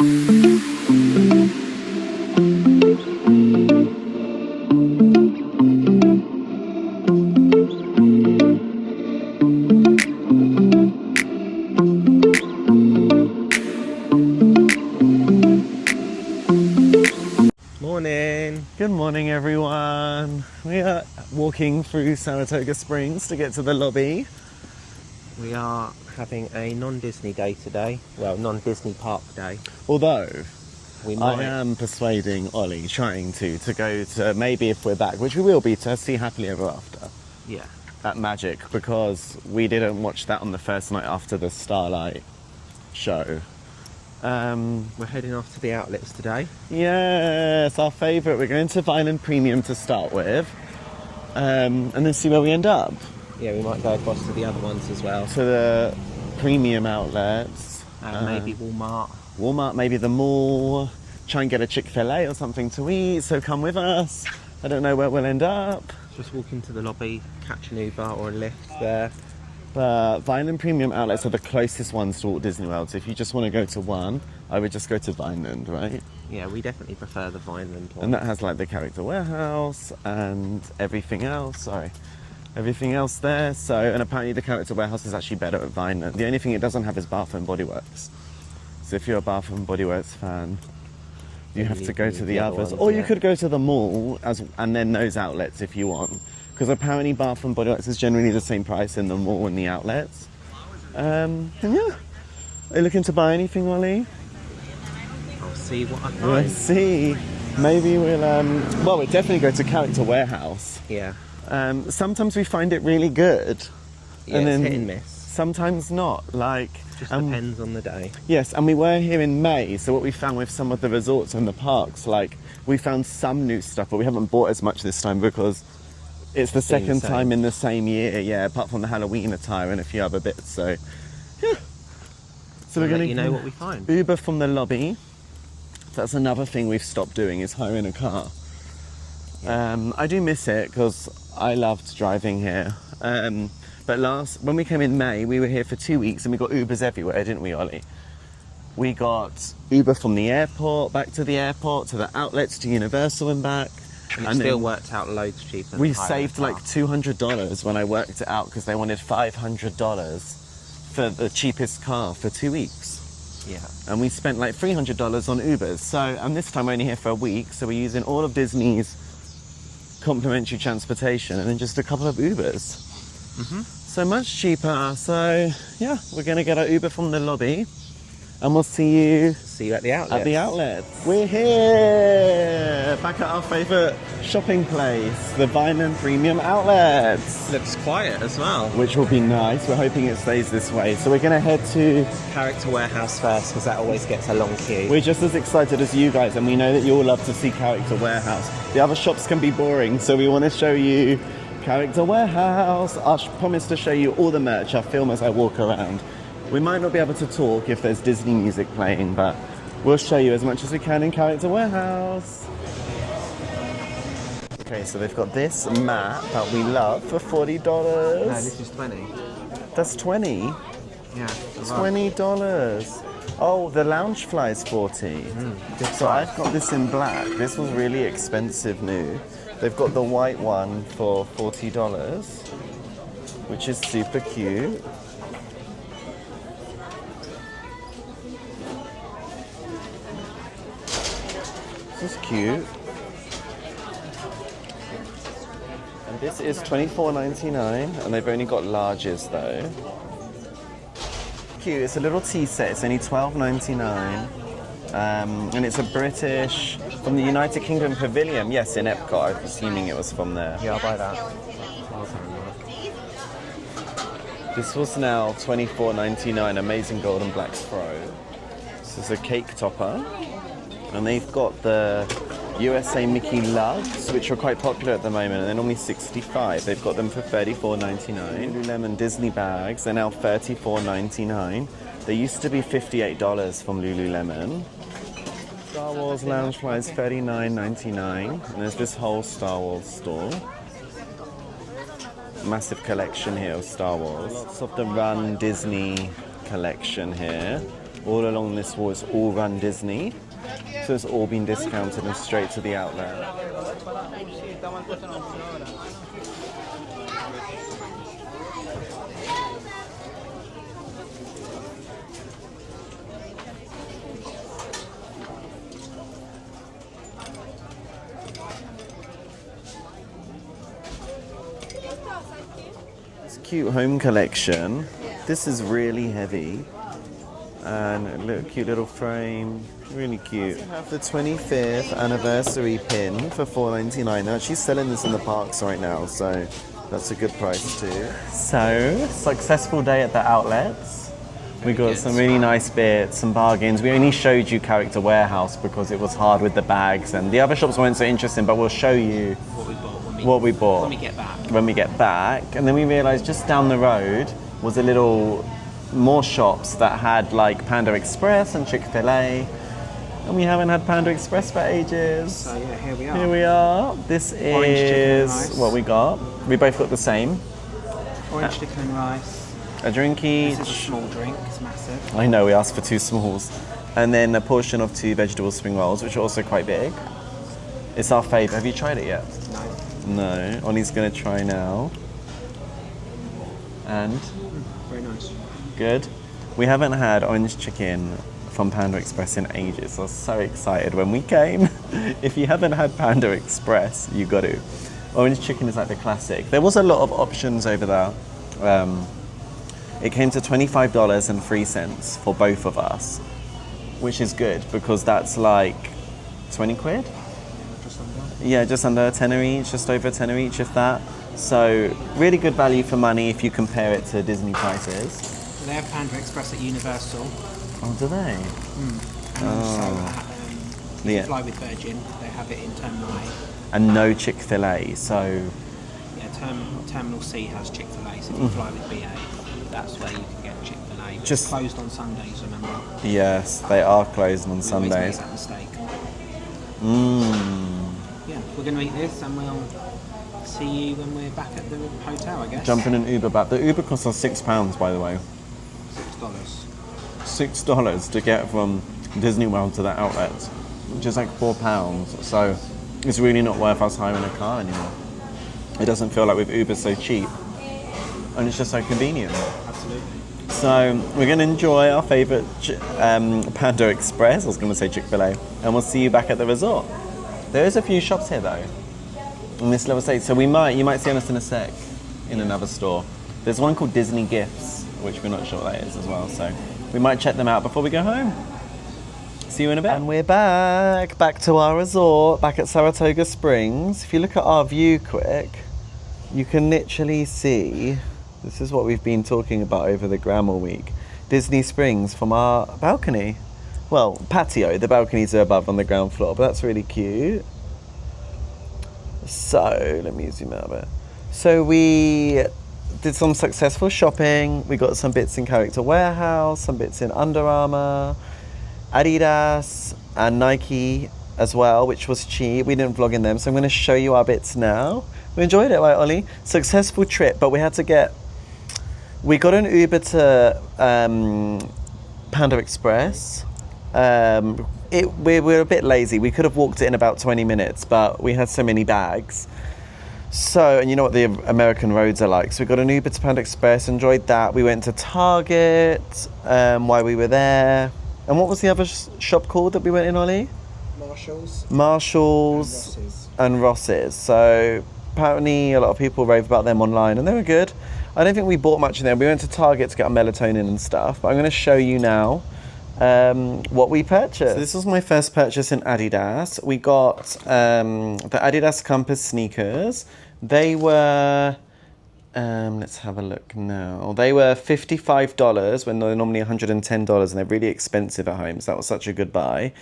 Morning. Good morning, everyone. We are walking through Saratoga Springs to get to the lobby. We are having a non-Disney day today. Well, non-Disney park day. Although, We might. I am persuading Ollie, trying to go to, maybe if we're back, which we will be, to see Happily Ever After Yeah. at Magic, because we didn't watch that on the first night after the Starlight show. We're heading off to the outlets today. Yes, our favourite. We're going to Vineland Premium to start with, and then see where we end up. Yeah, we might go across to the other ones as well. To the premium outlets. Maybe Walmart. Walmart, maybe the mall. Try and get a Chick-fil-A or something to eat, so come with us. I don't know where we'll end up. Just walk into the lobby, catch an Uber or a Lyft there. But Vineland Premium Outlets are the closest ones to Walt Disney World, so if you just want to go to one, I would just go to Vineland, right? Yeah, we definitely prefer the Vineland one. And that has like the character warehouse and everything else, everything else there. So, and apparently the character warehouse is actually better at Vineland. The only thing it doesn't have is Bath and Body Works. So if you're a Bath and Body Works fan, you have to go to the others. Or you could go to the mall and then those outlets if you want. Because apparently Bath and Body Works is generally the same price in the mall and the outlets. And yeah. Are you looking to buy anything, Ollie? I'll see what I We'll find. see. Maybe we'll we'll definitely go to Character Warehouse. Yeah. Sometimes we find it really good. Yeah, and it's then hit and miss. sometimes not. Like Just depends on the day. yes, and we were here in May, so what we found with some of the resorts and the parks, like we found some new stuff, but we haven't bought as much this time because it's the Been the second same. time in the same year, yeah, apart from the Halloween attire and a few other bits, so yeah. So We'll we're let going you know what we find. Uber from the lobby. That's another thing we've stopped doing, is hiring a car. I do miss it because I loved driving here. But when we came in May, we were here for 2 weeks and we got Ubers everywhere, didn't we, Ollie? We got Uber from the airport, back to the airport, to the outlets, to Universal and back. And it And still then worked out loads cheaper. than we hiring a saved car. like $200 when I worked it out because they wanted $500 for the cheapest car for 2 weeks. Yeah. And we spent like $300 on Ubers. So, and this time we're only here for a week, so we're using all of Disney's complimentary transportation and then just a couple of Ubers. So much cheaper. So yeah, we're gonna get our Uber from the lobby and we'll see you See you at the outlets. at the outlets. We're here, back at our favourite shopping place, the Vineland Premium Outlets. Looks quiet as well. Which will be nice. We're hoping it stays this way. So we're gonna head to Character Warehouse first because that always gets a long queue. We're just as excited as you guys, and we know that you all love to see Character Warehouse. The other shops can be boring, so we want to show you Character Warehouse. I'll promise to show you all the merch. I'll film as I walk around. We might not be able to talk if there's Disney music playing, but we'll show you as much as we can in Character Warehouse. Okay, so they've got this mat that we love for $40. No, this is 20. That's 20. Yeah. $20. Oh, the lounge fly is 40. So I've got this in black. This was really expensive new. They've got the white one for $40, which is super cute. This is cute. And this is $24.99, and they've only got larges though. Cute. It's a little tea set. It's only $12.99, and it's a British from the United Kingdom Pavilion. Yes, in Epcot. I'm assuming it was from there. Yeah, I'll buy that. This was now $24.99. Amazing gold and black throw. This is a cake topper, and they've got the USA Mickey Lugs, which are quite popular at the moment, and they're normally $65. They've got them for $34.99. Lululemon Disney bags, they're now $34.99. They used to be $58 from Lululemon. Star Wars Loungefly is $39.99, and there's this whole Star Wars store. Massive collection here of Star Wars. Lots of the Run Disney collection here. All along this wall is all Run Disney. So it's all been discounted and straight to the outlet. It's a cute home collection. This is really heavy. And a little cute little frame, really cute. We have the 25th anniversary pin for $4.99. They're actually selling this in the parks right now, so that's a good price too. So, successful day at the outlets. We got some really nice bits, some bargains. We only showed you Character Warehouse because it was hard with the bags, and the other shops weren't so interesting, but we'll show you what we bought when we get back. When we get back. And then we realised just down the road was a little more shops that had like Panda Express and Chick-fil-A, and we haven't had Panda Express for ages. So yeah, here we are. Here we are. This Orange chicken and is rice. what we got. We both got the same. Orange chicken and rice. A drink each. This is a small drink, it's massive. I know, we asked for 2 smalls. And then a portion of 2 vegetable spring rolls, which are also quite big. It's our favourite. Have you tried it yet? No. No. Ollie's going to try now. And? Very nice. Good. We haven't had orange chicken from Panda Express in ages. I was so excited when we came. If you haven't had Panda Express, you got to. Orange chicken is like the classic. There was a lot of options over there. It came to $25.03 for both of us, which is good because that's like 20 quid? Just under. Yeah, just under a tenner each, just over a tenner each, if that. So really good value for money if you compare it to Disney prices. They have Panda Express at Universal. Oh, do they? And also at, if you Yeah. fly with Virgin, they have it in Terminal A. And no Chick-fil-A, so Yeah, Terminal C has Chick-fil-A, so if you fly with BA, that's where you can get Chick-fil-A. But Just- it's closed on Sundays, remember? yes, they are closed on We always Sundays. make that mistake. Mmm. Yeah, we're going to eat this and we'll see you when we're back at the hotel, I guess. Jump in an Uber back. The Uber costs us £6, by the way. $6. $6 to get from Disney World to the outlet, which is like £4. So it's really not worth us hiring a car anymore. It doesn't feel like with Uber so cheap, and it's just so convenient. Absolutely. So we're going to enjoy our favourite Panda Express. I was going to say Chick-fil-A, and we'll see you back at the resort. There is a few shops here though, in this level state. So you might see us in a sec in another store. There's one called Disney Gifts, which we're not sure what that is as well. So we might check them out before we go home. See you in a bit. And we're back to our resort, back at Saratoga Springs. If you look at our view quick, you can literally see, this is what we've been talking about over the Grammar Week, Disney Springs from our balcony. Well, patio, the balconies are above on the ground floor, but that's really cute. So, let me zoom out a bit. So we did some successful shopping. We got some bits in Character Warehouse, some bits in Under Armour, Adidas and Nike as well, which was cheap. We didn't vlog in them, so I'm going to show you our bits now. We enjoyed it, right, Ollie? Successful trip, but we got an Uber to Panda Express. We were a bit lazy. We could have walked it in about 20 minutes, but we had so many bags. So, and you know what the American roads are like. So we got an Uber to Panda Express, enjoyed that. We went to Target while we were there. And what was the other shop called that we went in, Ollie? Marshalls and Ross's. So apparently a lot of people rave about them online and they were good. I don't think we bought much in there. We went to Target to get our melatonin and stuff, but I'm going to show you now what we purchased. So this was my first purchase in Adidas. We got the Adidas Compass sneakers. They were, let's have a look now. They were $55 when they're normally $110 and they're really expensive at home. So that was such a good buy.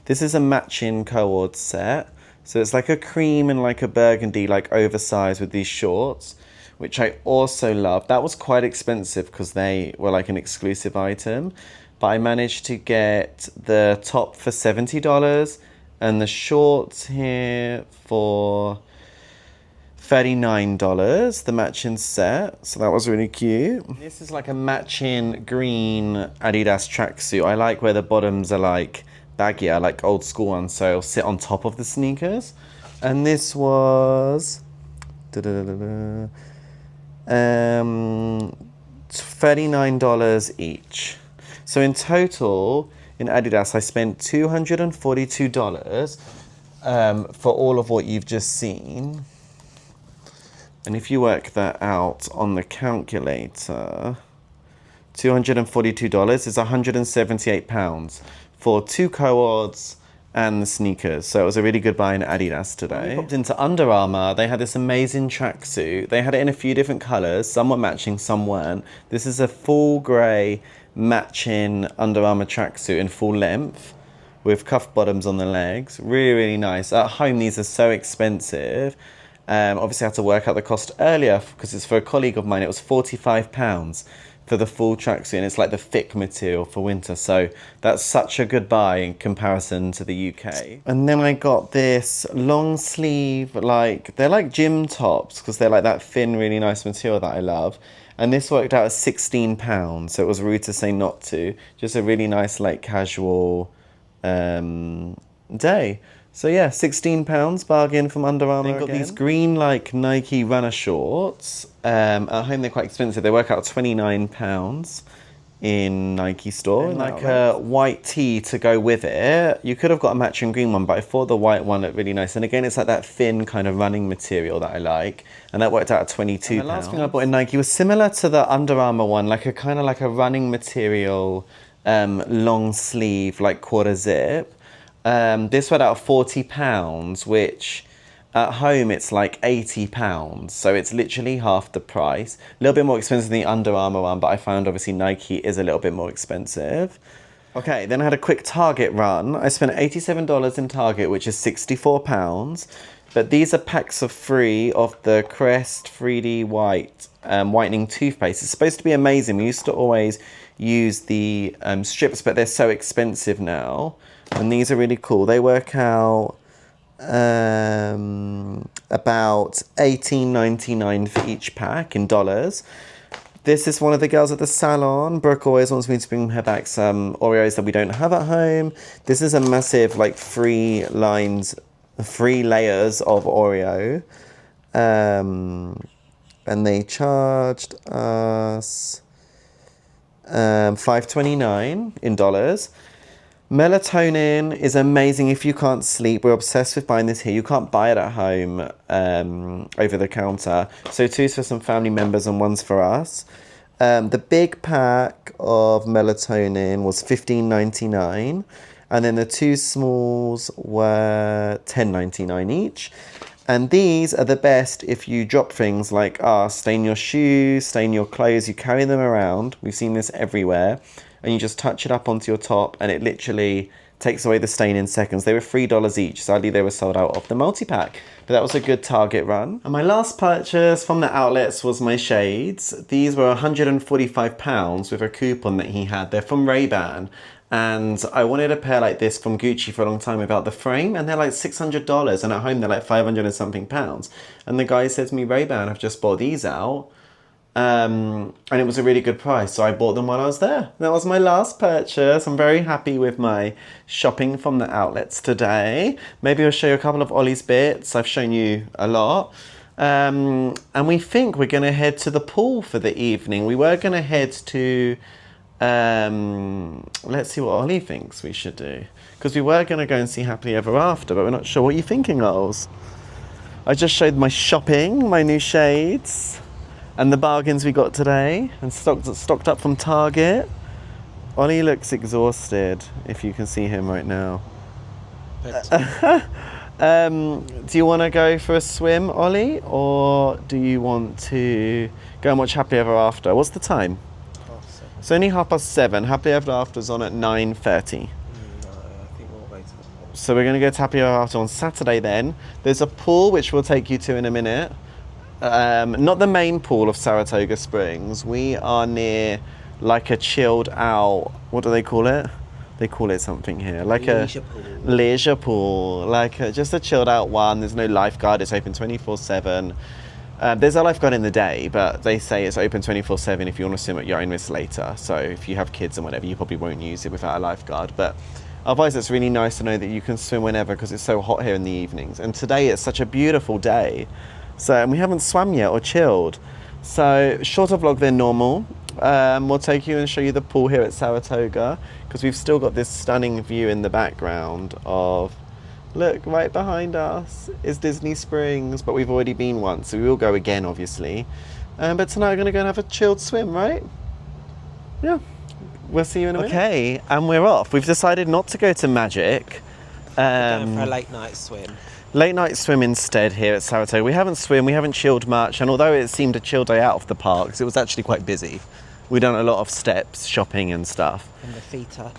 This is a matching co-ord set. So it's like a cream and like a burgundy, like oversized with these shorts, which I also love. That was quite expensive because they were like an exclusive item. But I managed to get the top for $70 and the shorts here for $39, the matching set. So that was really cute. This is like a matching green Adidas tracksuit. I like where the bottoms are like baggy. I like old school ones, so it'll sit on top of the sneakers. And this was $39 each. So in total, in Adidas, I spent $242 for all of what you've just seen. And if you work that out on the calculator, $242 is £178 for 2 coords and the sneakers. So it was a really good buy in Adidas today. I popped into Under Armour. They had this amazing tracksuit. They had it in a few different colours. Some were matching, some weren't. This is a full grey matching Under Armour tracksuit in full length with cuff bottoms on the legs. Really, really nice. At home, these are so expensive. Obviously, I had to work out the cost earlier because it's for a colleague of mine. It was £45 for the full tracksuit, and it's like the thick material for winter. So that's such a good buy in comparison to the UK. And then I got this long sleeve, like they're like gym tops because they're like that thin, really nice material that I love. And this worked out at £16, so it was rude to say not to. Just a really nice, like casual day. So yeah, £16 bargain from Under Armour. Then got these green like Nike runner shorts. At home they're quite expensive. They work out £29 in Nike store. And like a white tee to go with it. You could have got a matching green one, but I thought the white one looked really nice. And again, it's like that thin kind of running material that I like. And that worked out at £22. And the last thing I bought in Nike was similar to the Under Armour one, like a kind of like a running material, long sleeve, like quarter zip. This went out at £40, which at home it's like £80, so it's literally half the price. A little bit more expensive than the Under Armour one, but I found obviously Nike is a little bit more expensive. Okay, then I had a quick Target run. I spent $87 in Target, which is £64. But these are packs of 3 of the Crest 3D White whitening toothpaste. It's supposed to be amazing. We used to always use the strips, but they're so expensive now. And these are really cool. They work out about $18.99 for each pack in dollars. This is one of the girls at the salon. Brooke always wants me to bring her back some Oreos that we don't have at home. This is a massive, like, 3 layers of Oreo. And they charged us $5.29 in dollars. Melatonin is amazing if you can't sleep. We're obsessed with buying this here. You can't buy it at home over the counter. So 2's for some family members and 1's for us. The big pack of melatonin was $15.99. And then the 2 smalls were $10.99 each. And these are the best if you drop things like stain your shoes, stain your clothes. You carry them around. We've seen this everywhere. And you just touch it up onto your top and it literally takes away the stain in seconds. They were $3 each. Sadly, they were sold out of the multi-pack. But that was a good Target run. And my last purchase from the outlets was my shades. These were £145 with a coupon that he had. They're from Ray-Ban. And I wanted a pair like this from Gucci for a long time without the frame. And they're like $600. And at home, they're like 500 and something pounds. And the guy said to me, Ray-Ban, I've just bought these out. And it was a really good price, so I bought them while I was there. That was my last purchase. I'm very happy with my shopping from the outlets today. Maybe I'll show you a couple of Ollie's bits. I've shown you a lot. And we think we're going to head to the pool for the evening. We were going to head to... let's see what Ollie thinks we should do. Because we were going to go and see Happily Ever After, but we're not sure. What are you thinking, Oles? I just showed my shopping, my new shades. And the bargains we got today, and stocked up from Target. Ollie looks exhausted, if you can see him right now. Do you want to go for a swim, Ollie? Or do you want to go and watch Happily Ever After? What's the time? 7:30. It's only 7:30. Happily Ever After's on at 9:30. No, I think we'll wait to the pool. So we're going to go to Happily Ever After on Saturday then. There's a pool, which we'll take you to in a minute. Not the main pool of Saratoga Springs. We are near like a chilled out, what do they call it? They call it something here. Like leisure pool. Leisure pool. Like just a chilled out one. There's no lifeguard. It's open 24/7. There's a lifeguard in the day, but they say it's open 24/7 if you want to swim at your own risk later. So if you have kids and whatever, you probably won't use it without a lifeguard. But otherwise, it's really nice to know that you can swim whenever because it's so hot here in the evenings. And today it's such a beautiful day. So, and we haven't swum yet or chilled. So shorter vlog than normal. We'll take you and show you the pool here at Saratoga because we've still got this stunning view in the background of, look, right behind us is Disney Springs, but we've already been once, so we will go again, obviously. But tonight we're going to go and have a chilled swim, right? Yeah. We'll see you in a minute. Okay, and we're off. We've decided not to go to Magic. We're going for a late night swim. Late night swim instead here at Saratoga. We haven't swim, we haven't chilled much, and although it seemed a chill day out of the parks, it was actually quite busy. We've done a lot of steps, shopping and stuff. And the feet are...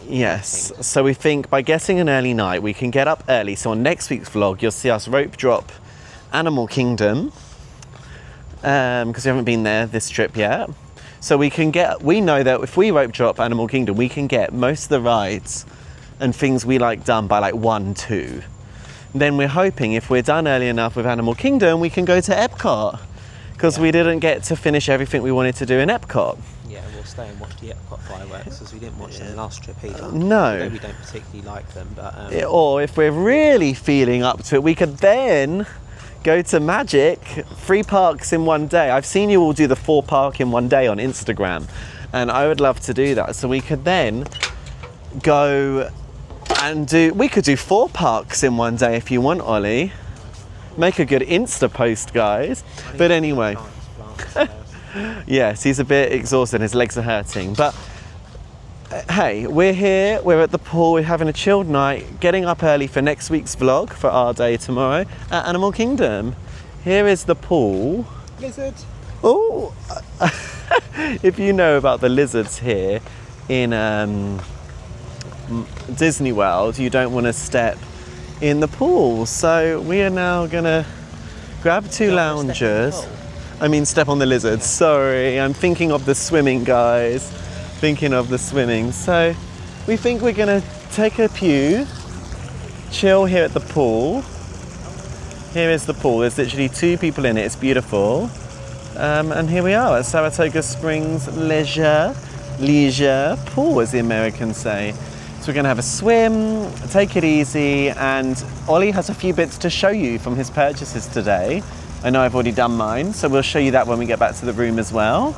Yes, so we think by getting an early night, we can get up early. So on next week's vlog, you'll see us rope drop Animal Kingdom, because we haven't been there this trip yet. So we know that if we rope drop Animal Kingdom, we can get most of the rides and things we like done by like 1, 2. Then we're hoping if we're done early enough with Animal Kingdom, we can go to Epcot, because we didn't get to finish everything we wanted to do in Epcot. Yeah, we'll stay and watch the Epcot fireworks because we didn't watch them last trip either. No. Although we don't particularly like them, but... Or if we're really feeling up to it, we could then go to Magic, 3 parks in one day. I've seen you all do the 4 park in one day on Instagram, and I would love to do that. So we could then go and we could do 4 parks in one day if you want, Ollie. Make a good Insta post, guys. But anyway, yes, he's a bit exhausted, his legs are hurting. But hey, we're here, we're at the pool, we're having a chilled night, getting up early for next week's vlog for our day tomorrow at Animal Kingdom. Here is the pool. Lizard. Oh, if you know about the lizards here in Disney World, you don't want to step in the pool. So we are now gonna grab 2 loungers. I mean, step on the lizards. Sorry, I'm thinking of the swimming, guys. Thinking of the swimming. So we think we're gonna take a pew, chill here at the pool. Here is the pool. There's literally 2 people in it. It's beautiful. And here we are at Saratoga Springs Leisure Pool, as the Americans say. So we're gonna have a swim, take it easy, and Ollie has a few bits to show you from his purchases today. I know I've already done mine, so we'll show you that when we get back to the room as well.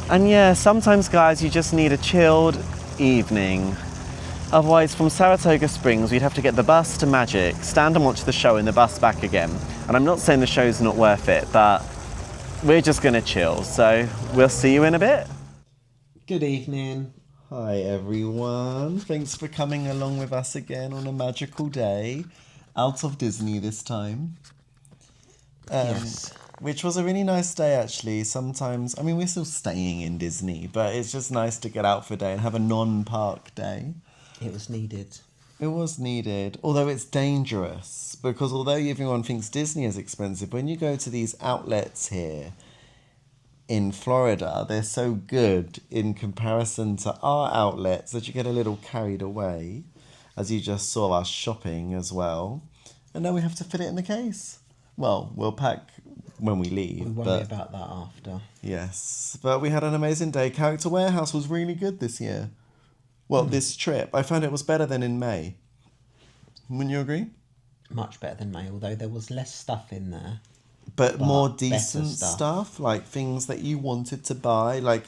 And yeah, sometimes, guys, you just need a chilled evening. Otherwise, from Saratoga Springs, we'd have to get the bus to Magic, stand and watch the show, and the bus back again. And I'm not saying the show's not worth it, but we're just gonna chill. So we'll see you in a bit. Good evening. Hi everyone, thanks for coming along with us again on a magical day, out of Disney this time. Yes. Which was a really nice day actually. Sometimes, I mean, we're still staying in Disney, but it's just nice to get out for a day and have a non-park day. It was needed. It was needed, although it's dangerous, because although everyone thinks Disney is expensive, when you go to these outlets here in Florida, they're so good in comparison to our outlets that you get a little carried away, as you just saw us shopping as well. And now we have to fit it in the case. Well, we'll pack when we leave. We'll worry about that after. Yes, but we had an amazing day. Character Warehouse was really good this year. Well, this trip. I found it was better than in May. Wouldn't you agree? Much better than May, although there was less stuff in there. But more decent stuff, like things that you wanted to buy. Like,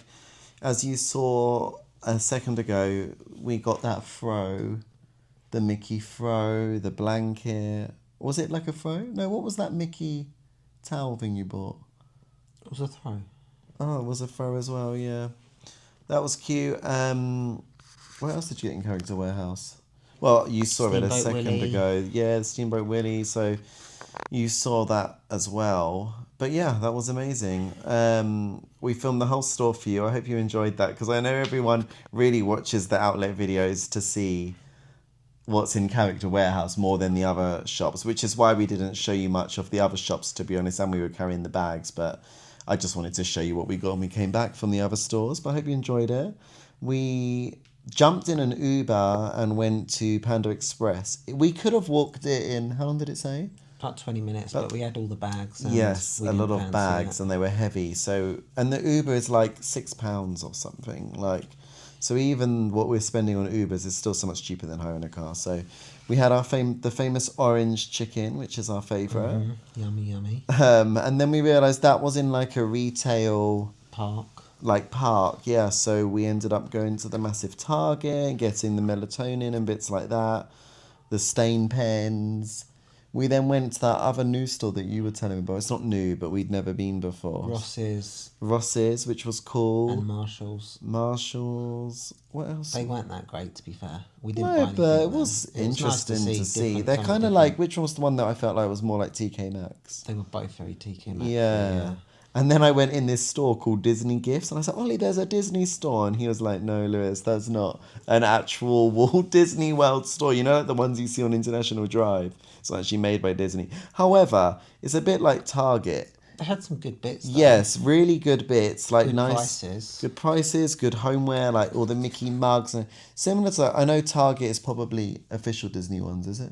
as you saw a second ago, we got that throw, the Mickey throw, the blanket. Was it like a throw? No, what was that Mickey towel thing you bought? It was a throw. Oh, it was a throw as well, yeah. That was cute. What else did you get in Character Warehouse? Well, you saw it a second ago. Yeah, the Steamboat Willie. So you saw that as well. But yeah, that was amazing. We filmed the whole store for you. I hope you enjoyed that, because I know everyone really watches the outlet videos to see what's in Character Warehouse more than the other shops, which is why we didn't show you much of the other shops, to be honest, and we were carrying the bags. But I just wanted to show you what we got when we came back from the other stores. But I hope you enjoyed it. We jumped in an Uber and went to Panda Express. We could have walked it in, how long did it say? About 20 minutes, but we had all the bags. And Yes, we a lot didn't of fancy bags, it. and they were heavy. So, and the Uber is like £6 or something. Like, so even what we're spending on Ubers is still so much cheaper than hiring a car. So, we had our the famous orange chicken, which is our favorite. Yummy, yummy. And then we realized that was in like a retail Park. Yeah. So we ended up going to the massive Target, getting the melatonin and bits like that, the stain pens. We then went to that other new store that you were telling me about. It's not new, but we'd never been before. Ross's, which was cool. And Marshalls. What else? They weren't that great, to be fair. We didn't buy No, anything but it there. was interesting nice to see. different- They're something kind of different. like, which one was the one that I felt like was more like TK Maxx? They were both very TK Maxx. Yeah. And then I went in this store called Disney Gifts, and I said, Ollie, there's a Disney store. And he was like, no, Lewis, that's not an actual Walt Disney World store. You know, like the ones you see on International Drive. It's actually made by Disney. However, it's a bit like Target. They had some good bits, though. Yes, really good bits. Like Good nice prices. Good prices, good homeware, like all the Mickey mugs. And similar to, I know Target is probably official Disney ones, is it?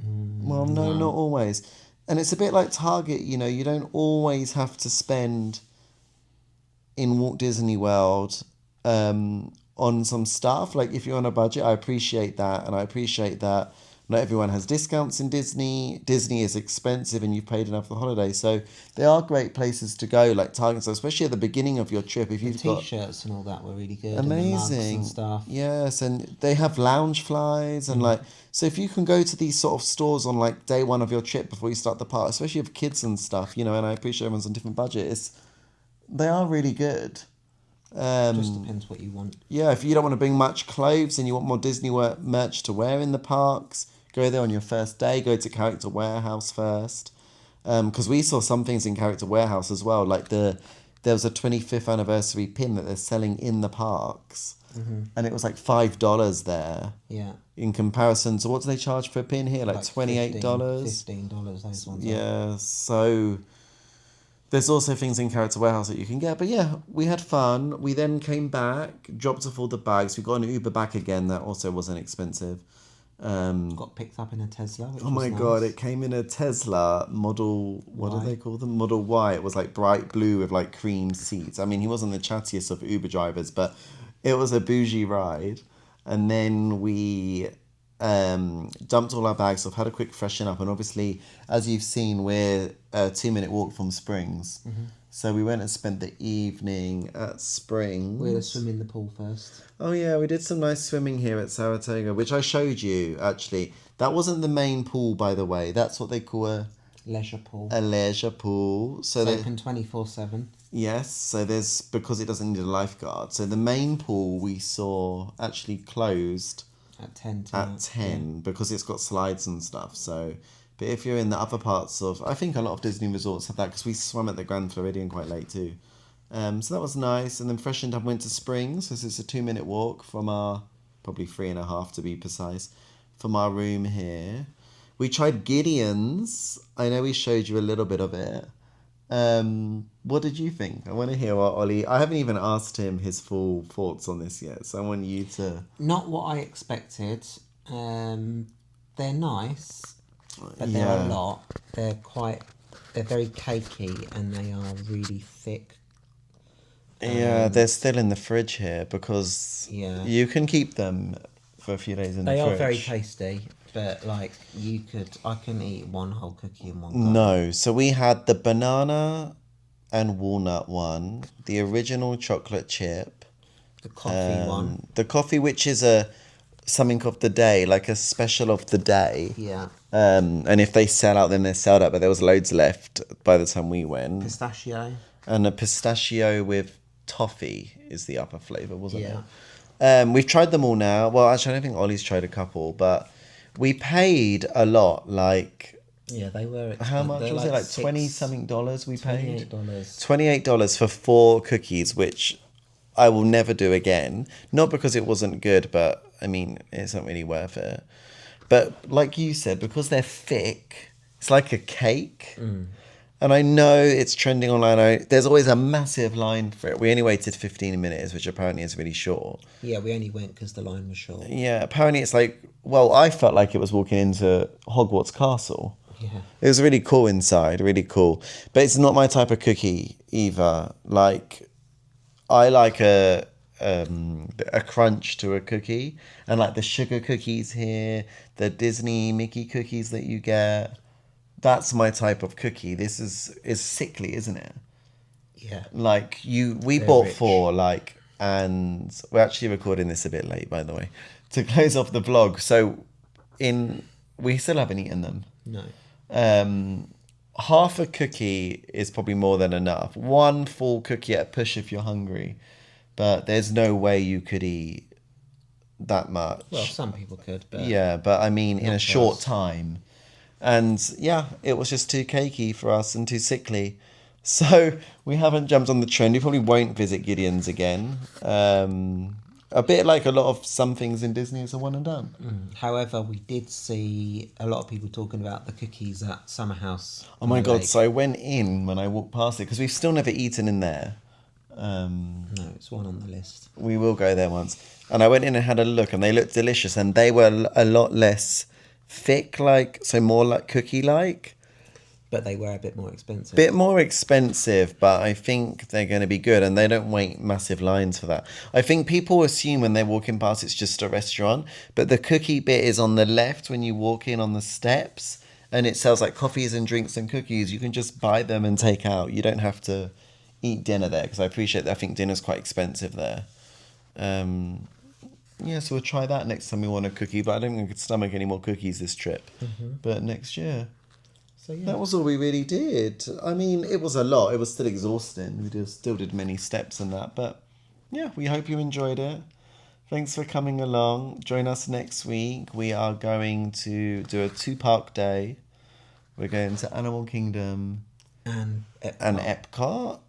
Well, no, not always. And it's a bit like Target, you know, you don't always have to spend in Walt Disney World on some stuff. Like, if you're on a budget, I appreciate that. And I appreciate that not everyone has discounts in Disney. Disney is expensive and you've paid enough for the holiday. So they are great places to go, like Target. So especially at the beginning of your trip, if you've got T-shirts and all that were really good. amazing And the mugs and stuff. Yes, and they have lounge flies and like, so if you can go to these sort of stores on like day one of your trip before you start the park, especially with kids and stuff, you know, and I appreciate everyone's on different budgets, they are really good. Just depends what you want. Yeah, if you don't want to bring much clothes and you want more Disney merch to wear in the parks, go there on your first day. Go to Character Warehouse first, because we saw some things in Character Warehouse as well. Like there was a 25th anniversary pin that they're selling in the parks, and it was like $5 there. Yeah. In comparison to what do they charge for a pin here? Like $28. $15. Those ones. Yeah. So there's also things in Character Warehouse that you can get. But yeah, we had fun. We then came back, dropped off all the bags. We got an Uber back again. That also wasn't expensive. Got picked up in a Tesla. Which Oh my was god, nice. it came in a Tesla Model, what do Y. they call them? Model Y. It was like bright blue with like cream seats. I mean, he wasn't the chattiest of Uber drivers, but it was a bougie ride. And then we dumped all our bags off, had a quick freshen up, and obviously, as you've seen, we're a 2-minute walk from Springs. So we went and spent the evening at Springs. We had a swim in the pool first. Oh yeah, we did some nice swimming here at Saratoga, which I showed you, actually. That wasn't the main pool, by the way. That's what they call a Leisure pool. leisure pool. So It's they, open 24/7. yes, so there's, because it doesn't need a lifeguard. So the main pool we saw actually closed At 10 at 10 because it's got slides and stuff. So, but if you're in the other parts of, I think a lot of Disney resorts have that, because we swam at the Grand Floridian quite late too. So that was nice. And then freshened up, went to Springs, because it's a 2-minute walk from our, probably 3.5 to be precise, from our room here. We tried Gideon's. I know we showed you a little bit of it. What did you think? I want to hear what Ollie... I haven't even asked him his full thoughts on this yet, so I want you to... Not what I expected. They're nice, but they're Yeah. a lot. They're very cakey and they are really thick. Yeah, they're still in the fridge here because Yeah. you can keep them for a few days in the They fridge. are very tasty, but like I can eat one whole cookie in one go. No, so we had the banana and walnut one, the original chocolate chip, The coffee one. the coffee, which is something of the day, like a special of the day. Yeah. And if they sell out, then they sell out. But there was loads left by the time we went. Pistachio. And a pistachio with toffee is the upper flavour, wasn't Yeah. it? We've tried them all now. Well, actually, I don't think Ollie's tried a couple, but we paid a lot. Like, Yeah, they were. how much they're was it? Like $6 $20-something we paid? $28. $28 for 4 cookies, which I will never do again. Not because it wasn't good, but I mean, it's not really worth it. But like you said, because they're thick, it's like a cake. And I know it's trending online. There's always a massive line for it. We only waited 15 minutes, which apparently is really short. Yeah, we only went because the line was short. Yeah, apparently it's like, well, I felt like it was walking into Hogwarts Castle. Yeah. It was really cool inside, really cool. But it's not my type of cookie either. Like, I like a crunch to a cookie, and like the sugar cookies here, the Disney Mickey cookies that you get. That's my type of cookie. This is sickly, isn't it? Yeah. Like we They're bought rich. 4, like, and we're actually recording this a bit late, by the way, to close off the vlog. So we still haven't eaten them. No. Half a cookie is probably more than enough. 1 full cookie at a push if you're hungry, but there's no way you could eat that much. Well, some people could, but Yeah, but I mean, in a for short us. time. And yeah, it was just too cakey for us and too sickly. So we haven't jumped on the trend. We probably won't visit Gideon's again. A bit like a lot of some things in Disney, it's a one and done. However, we did see a lot of people talking about the cookies at Summer House. Oh my God, so I went in when I walked past it, because we've still never eaten in there. No, it's one on the list. We will go there once. And I went in and had a look, and they looked delicious, and they were a lot less thick, like, so more like cookie-like. But they were a bit more expensive. Bit more expensive, but I think they're going to be good, and they don't wait massive lines for that. I think people assume when they're walking past it's just a restaurant, but the cookie bit is on the left when you walk in on the steps, and it sells like coffees and drinks and cookies. You can just buy them and take out. You don't have to eat dinner there, because I appreciate that. I think dinner's quite expensive there. Yeah, so we'll try that next time we want a cookie, but I don't think I could stomach any more cookies this trip. But next year. So yeah. That was all we really did. I mean, it was a lot. It was still exhausting. We still did many steps and that. But yeah, we hope you enjoyed it. Thanks for coming along. Join us next week. We are going to do a 2-park day. We're going to Animal Kingdom And Epcot.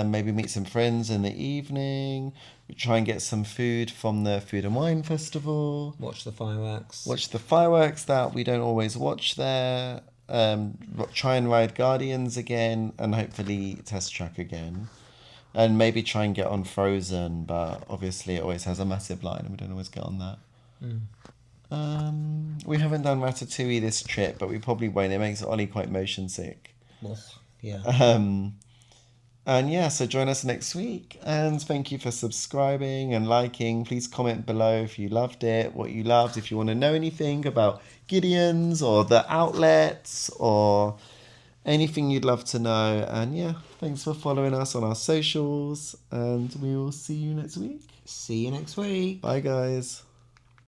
Maybe meet some friends in the evening. We try and get some food from the Food and Wine Festival. watch the fireworks. Watch the fireworks that we don't always watch there. Try and ride Guardians again, and hopefully Test Track again, and maybe try and get on Frozen, but obviously it always has a massive line and we don't always get on that. We haven't done Ratatouille this trip, but we probably won't. It makes Ollie quite motion sick. Yeah. And yeah, so join us next week, and thank you for subscribing and liking. Please comment below if you loved it, what you loved, if you want to know anything about Gideon's or the outlets or anything you'd love to know. And yeah, thanks for following us on our socials, and we will see you next week. See you next week. Bye guys.